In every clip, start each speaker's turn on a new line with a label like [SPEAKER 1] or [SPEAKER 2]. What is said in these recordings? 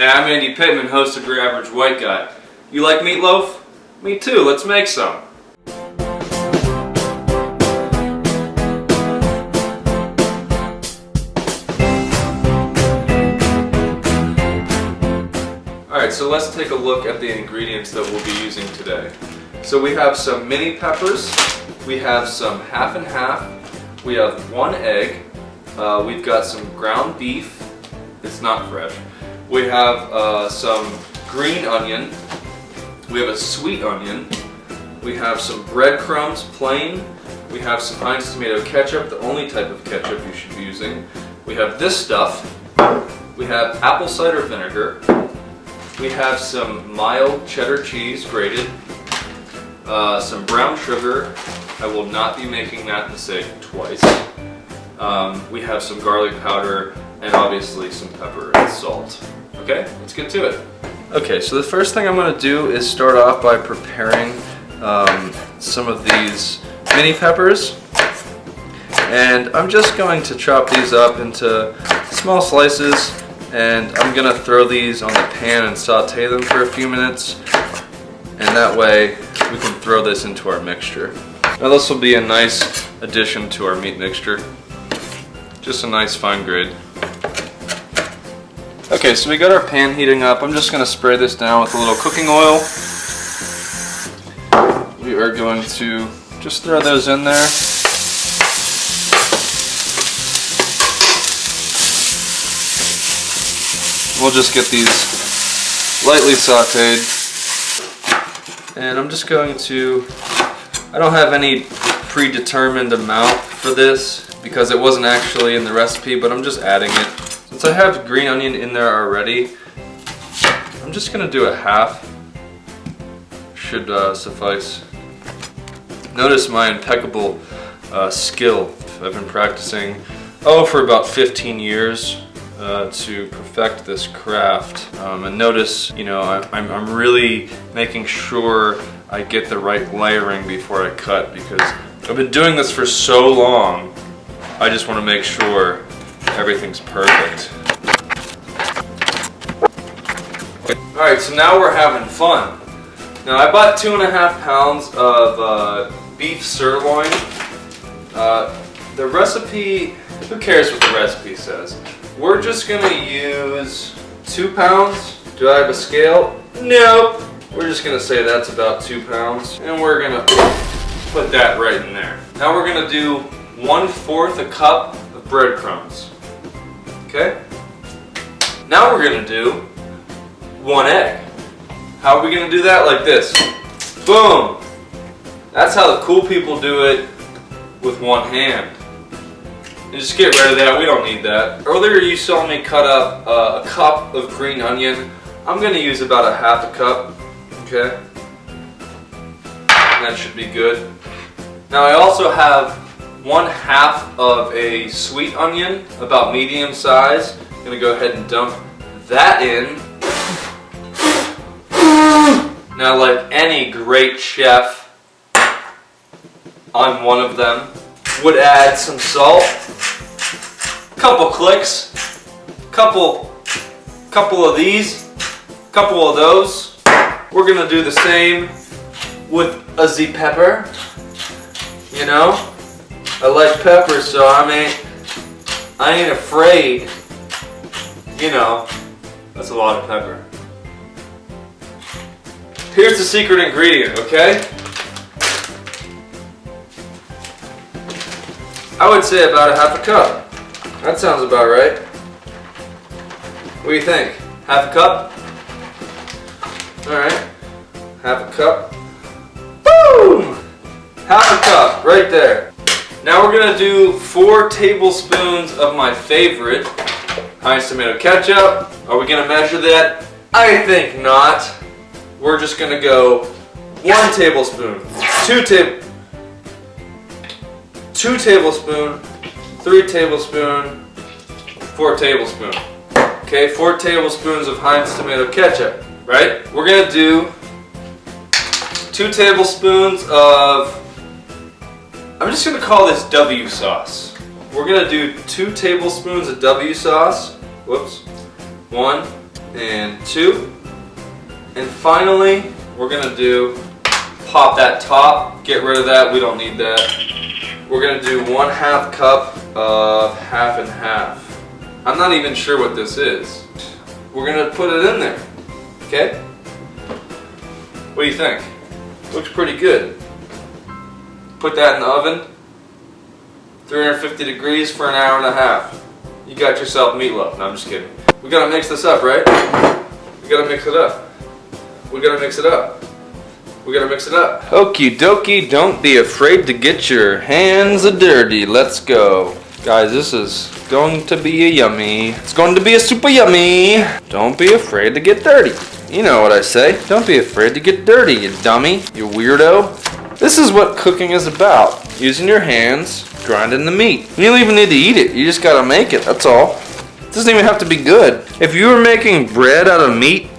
[SPEAKER 1] Hey, I'm Andy Pittman, host of Your Average White Guy. You like meatloaf? Me too, let's make some. Alright, so let's take a look at the ingredients that we'll be using today. So we have some mini peppers, we have some half and half, we have 1 egg, we've got some ground beef, it's not fresh. We have some green onion, we have a sweet onion, we have some breadcrumbs plain, we have some Heinz tomato ketchup, the only type of ketchup you should be using. We have this stuff, we have apple cider vinegar, we have some mild cheddar cheese grated, some brown sugar, I will not be making that mistake twice. We have some garlic powder, and obviously some pepper and salt. Okay, let's get to it. Okay, so the first thing I'm going to do is start off by preparing some of these mini peppers. And I'm just going to chop these up into small slices, and I'm going to throw these on the pan and saute them for a few minutes. And that way we can throw this into our mixture. Now this will be a nice addition to our meat mixture. Just a nice fine grade. Okay, so we got our pan heating up. I'm just going to spray this down with a little cooking oil. We are going to just throw those in there. We'll just get these lightly sauteed. And I'm just going to, I don't have any predetermined amount for this because it wasn't actually in the recipe, but I'm just adding it. Since I have green onion in there already, I'm just going to do a half. Should suffice. Notice my impeccable skill. I've been practicing for about 15 years to perfect this craft. And notice, you know, I'm really making sure I get the right layering before I cut, because I've been doing this for so long. I just want to make sure everything's perfect. Alright, so now we're having fun. Now I bought 2.5 pounds of beef sirloin. The recipe, who cares what the recipe says? We're just going to use 2 pounds. Do I have a scale? Nope. We're just going to say that's about 2 pounds. And we're going to put that right in there. Now we're going to do 1/4 a cup of breadcrumbs. Okay? Now we're going to do 1 egg. How are we going to do that? Like this. Boom! That's how the cool people do it with 1 hand. And just get rid of that, we don't need that. Earlier you saw me cut up a cup of green onion. I'm going to use about a half a cup. Okay? That should be good. Now I also have 1/2 of a sweet onion, about medium size. I'm going to go ahead and dump that in. Now, like any great chef, I'm one of them, would add some salt, couple clicks, couple of these, couple of those. We're going to do the same with a pepper, you know? I like pepper, so I ain't afraid. You know, that's a lot of pepper. Here's the secret ingredient, okay? I would say about a half a cup. That sounds about right. What do you think? Half a cup? Alright. Half a cup. Boom! Half a cup, right there. Now we're going to do 4 tablespoons of my favorite Heinz tomato ketchup. Are we going to measure that? I think not. We're just going to go 1 tablespoon, 2 tablespoon, 3 tablespoon, 4 tablespoon. Okay, 4 tablespoons of Heinz tomato ketchup, right? We're going to do 2 tablespoons of, I'm just going to call this W sauce. We're going to do 2 tablespoons of W sauce. Whoops. 1, and 2. And finally, we're gonna do, pop that top, get rid of that, we don't need that. We're gonna do 1/2 cup of half and half. I'm not even sure what this is. We're gonna put it in there, okay? What do you think? Looks pretty good. Put that in the oven, 350 degrees for an hour and a half. You got yourself meatloaf. No, I'm just kidding. We gotta mix this up, right? We gotta mix it up. We gotta mix it up. We gotta mix it up. Okie dokie, don't be afraid to get your hands dirty. Let's go. Guys, this is going to be a yummy. It's going to be a super yummy. Don't be afraid to get dirty. You know what I say. Don't be afraid to get dirty, you dummy, you weirdo. This is what cooking is about. Using your hands, grinding the meat. You don't even need to eat it. You just gotta make it, that's all. It doesn't even have to be good. If you were making bread out of meat,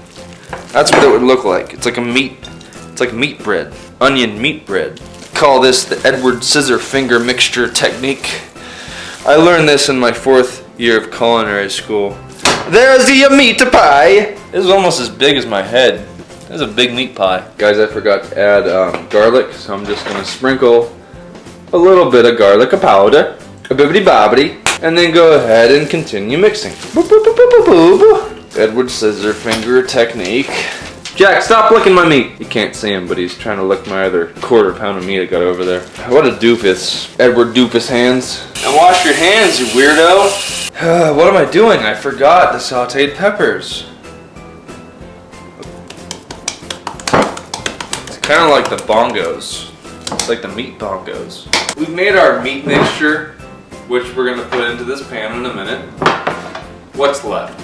[SPEAKER 1] that's what it would look like. It's like a meat. It's like meat bread. Onion meat bread. Call this the Edward Scissor Finger Mixture Technique. I learned this in my 4th year of culinary school. There's the meat pie. This is almost as big as my head. This is a big meat pie. Guys, I forgot to add garlic, so I'm just gonna sprinkle a little bit of garlic powder, a bibbidi bobbidi, and then go ahead and continue mixing. Boop, boop, boop, boop, boop, boop. Edward Scissor Finger Technique. Jack, stop licking my meat. You can't see him, but he's trying to lick my other 1/4 pound of meat I got over there. What a doofus. Edward Doofus hands. And wash your hands, you weirdo. What am I doing? I forgot the sauteed peppers. It's kind of like the bongos. It's like the meat bongos. We've made our meat mixture, which we're gonna put into this pan in a minute. What's left?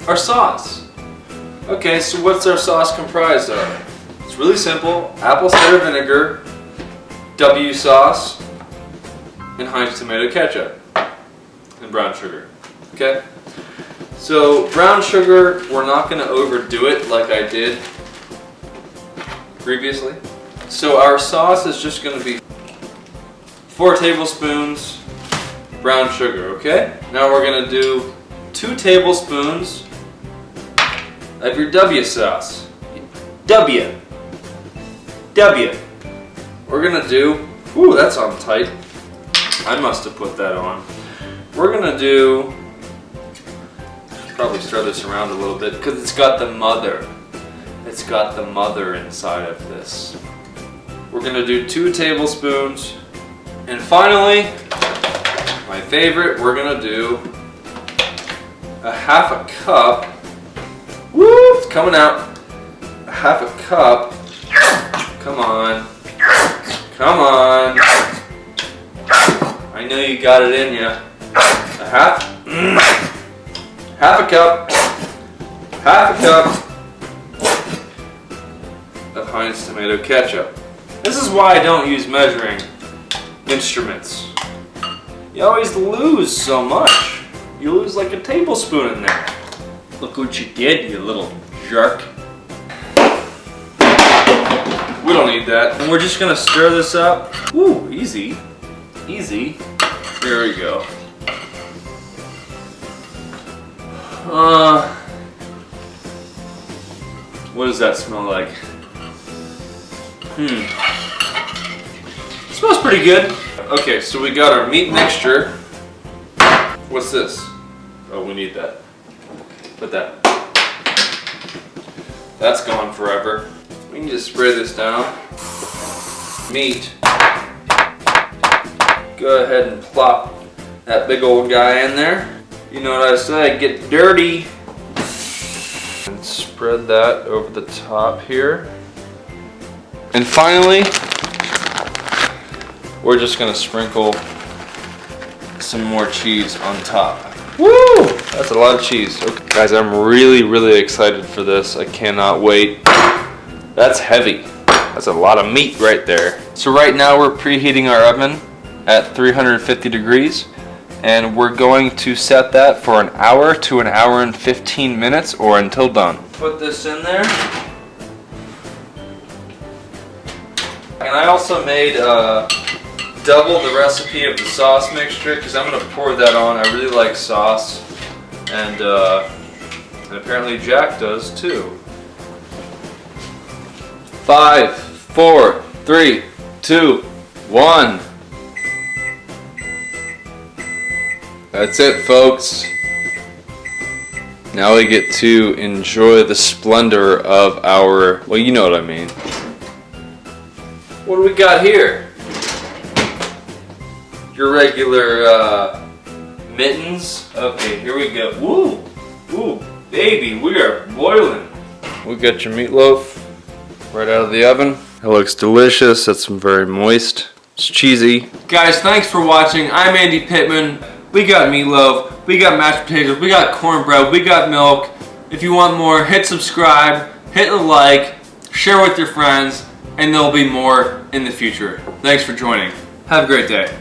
[SPEAKER 1] Our sauce. Okay, so what's our sauce comprised of? It's really simple. Apple cider vinegar, W sauce, and Heinz tomato ketchup, and brown sugar. Okay? So brown sugar, we're not going to overdo it like I did previously. So our sauce is just going to be 4 tablespoons brown sugar, okay? Now we're going to do 2 tablespoons of your W sauce. W. We're gonna do, ooh, that's on tight. I must have put that on. We're gonna do, probably stir this around a little bit because it's got the mother. It's got the mother inside of this. We're gonna do 2 tablespoons. And finally, my favorite, we're gonna do a 1/2 cup. Woo! It's coming out. A 1/2 cup. Come on. Come on. I know you got it in you. A half a cup. 1/2 cup of Heinz tomato ketchup. This is why I don't use measuring instruments. You always lose so much. You lose like a tablespoon in there. Look what you did, you little jerk. We don't need that. And we're just gonna stir this up. Ooh, easy. Easy. There we go. What does that smell like? It smells pretty good. Okay, so we got our meat mixture. What's this? Oh, we need that. Put that. That's gone forever. We can just spray this down. Meat. Go ahead and plop that big old guy in there. You know what I say, get dirty. And spread that over the top here. And finally, we're just gonna sprinkle some more cheese on top. Woo! That's a lot of cheese. Okay. Guys, I'm really excited for this. I cannot wait. That's heavy. That's a lot of meat right there. So right now we're preheating our oven at 350 degrees. And we're going to set that for an hour to an hour and 15 minutes or until done. Put this in there. And I also made double the recipe of the sauce mixture because I'm going to pour that on. I really like sauce, and And apparently Jack does too. 5, 4, 3, 2, 1. That's it, folks. Now we get to enjoy the splendor of our, well, you know what I mean. What do we got here? Your regular mittens. Okay, here we go. Woo! Woo! Baby, we are boiling. We got your meatloaf right out of the oven. It looks delicious. That's very moist. It's cheesy. Guys, thanks for watching. I'm Andy Pittman. We got meatloaf, we got mashed potatoes, we got cornbread, we got milk. If you want more, hit subscribe, hit a like, share with your friends, and there'll be more in the future. Thanks for joining. Have a great day.